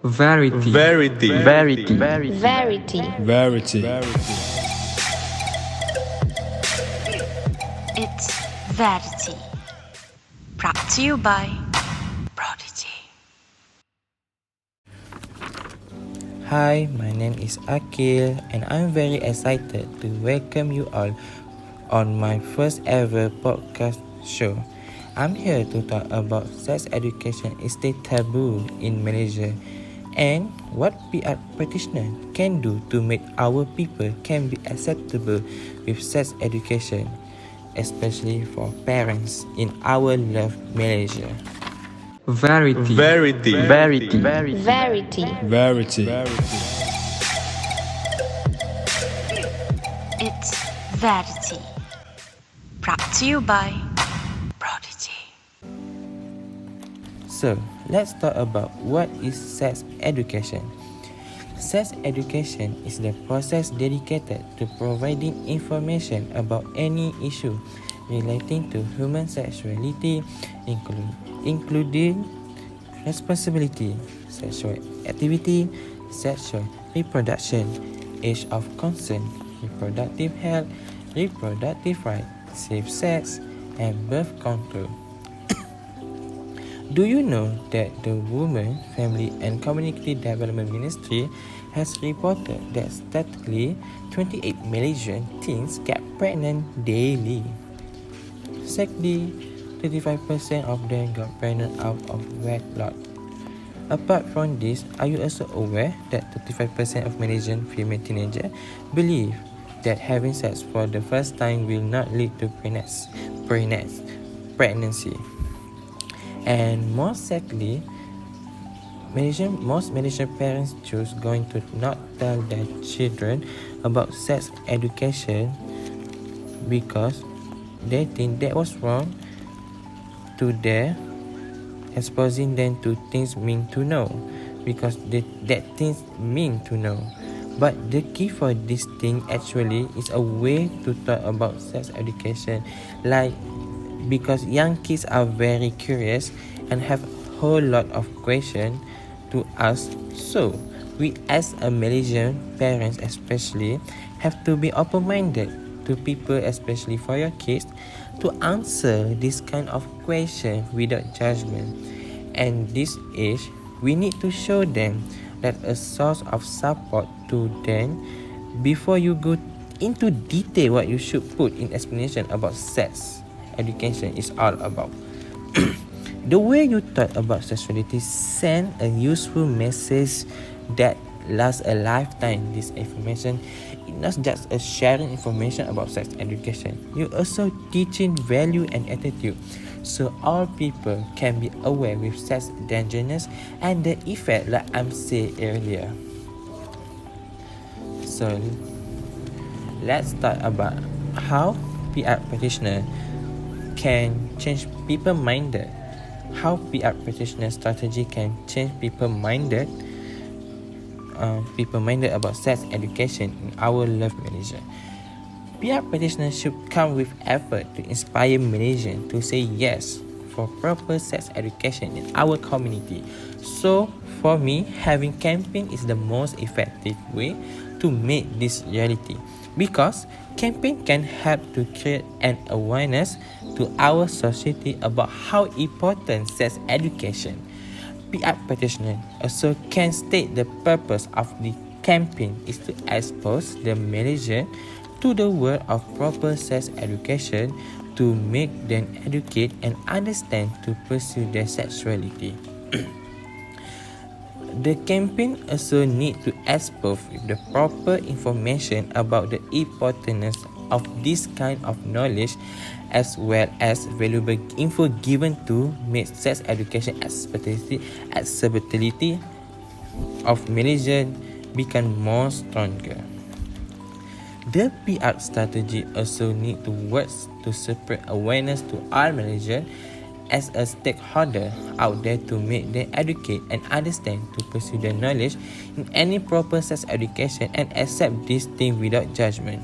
Verity. Verity. Verity. Verity. Verity. It's Verity. Brought to you by Prodigy. Hi, my name is Akil and I'm very excited to welcome you all on my first ever podcast show. I'm here to talk about sex education is still taboo in Malaysia and what PR practitioner can do to make our people can be acceptable with sex education, especially for parents in our love Malaysia. Verity. Verity. Verity. Verity. Verity. It's Verity. Brought to you by Prodigy. So, let's talk about what is sex education. Sex education is the process dedicated to providing information about any issue relating to human sexuality, including responsibility, sexual activity, sexual reproduction, age of consent, reproductive health, reproductive rights, safe sex, and birth control. Do you know that the Women, Family and Community Development Ministry has reported that statistically 28 Malaysian teens get pregnant daily? Sadly, 35% of them got pregnant out of wedlock. Apart from this, are you also aware that 35% of Malaysian female teenagers believe that having sex for the first time will not lead to pregnancy? And most sadly, most Malaysian parents choose going to not tell their children about sex education because they think that was wrong to their exposing them to things mean to know because that things mean to know. But the key for this thing actually is a way to talk about sex education, like because young kids are very curious and have a whole lot of questions to ask. So we as a Malaysian parents especially have to be open-minded to people, especially for your kids, to answer this kind of question without judgment. And this age, we need to show them that a source of support to them before you go into detail what you should put in explanation about sex education is all about. The way you talk about sexuality send a useful message that lasts a lifetime. This information is not just a sharing information about sex education. You also teaching value and attitude, so all people can be aware with sex dangerousness and the effect like I'm saying earlier. So let's talk about how PR practitioner can change people minded. How PR practitioner strategy can change people minded about sex education in our love Malaysia. PR practitioner should come with effort to inspire Malaysians to say yes for proper sex education in our community. So for me, having campaign is the most effective way to make this reality, because campaign can help to create an awareness to our society about how important sex education. PR practitioner also can state the purpose of the campaign is to expose the Malaysian to the world of proper sex education, to make them educate and understand to pursue their sexuality. The campaign also need to expose with the proper information about the importance of this kind of knowledge, as well as valuable info given to make sex education accessibility of Malaysia become more stronger. The PR strategy also need to work to spread awareness to all Malaysians as a stakeholder out there to make them educate and understand to pursue their knowledge in any proper sex education and accept this thing without judgment.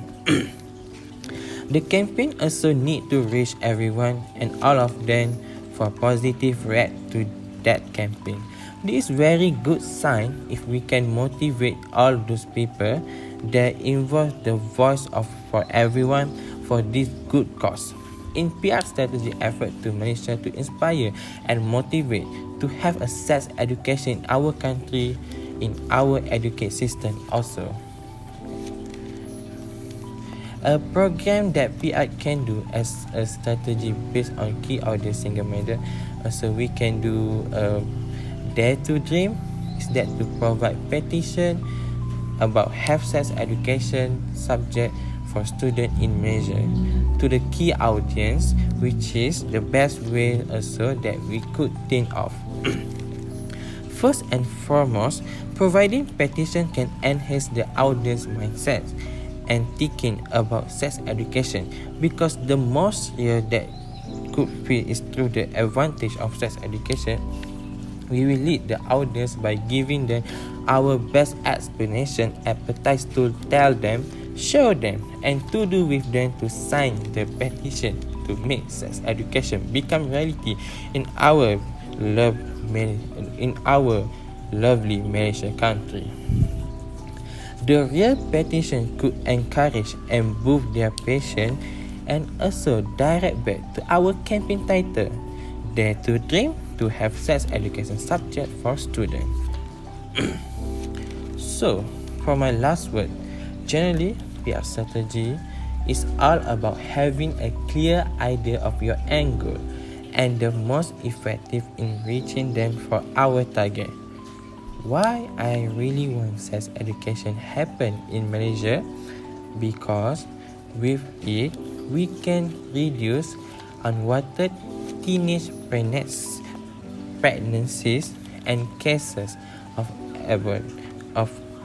The campaign also need to reach everyone and all of them for positive react to that campaign. This is very good sign if we can motivate all those people that involve the voice of for everyone for this good cause. In PR strategy effort to Malaysia to inspire and motivate to have a sex education in our country, in our education system also. A program that PR can do as a strategy based on key audience single matter. Also, we can do Dare to Dream is that to provide petition about health sex education subject for student in Malaysia to the key audience, which is the best way also that we could think of. First and foremost, providing petition can enhance the audience mindset and thinking about sex education, because the most here that could feel is through the advantage of sex education. We will lead the audience by giving them our best explanation, appetite to tell them, show them, and to do with them to sign the petition to make sex education become reality in our lovely Malaysia country. The real petition could encourage and boost their passion and also direct back to our campaign title, Dare to Dream, to have sex education subject for students. So, for my last word, generally, PR strategy is all about having a clear idea of your end goal and the most effective in reaching them for our target. Why I really want sex education happen in Malaysia? Because with it, we can reduce unwanted teenage pregnancies and cases of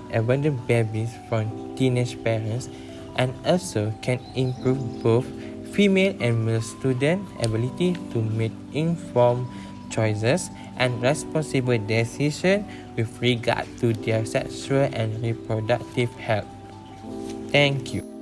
abandoned babies from teenage parents, and also can improve both female and male student ability to make informed choices and responsible decisions with regard to their sexual and reproductive health. Thank you.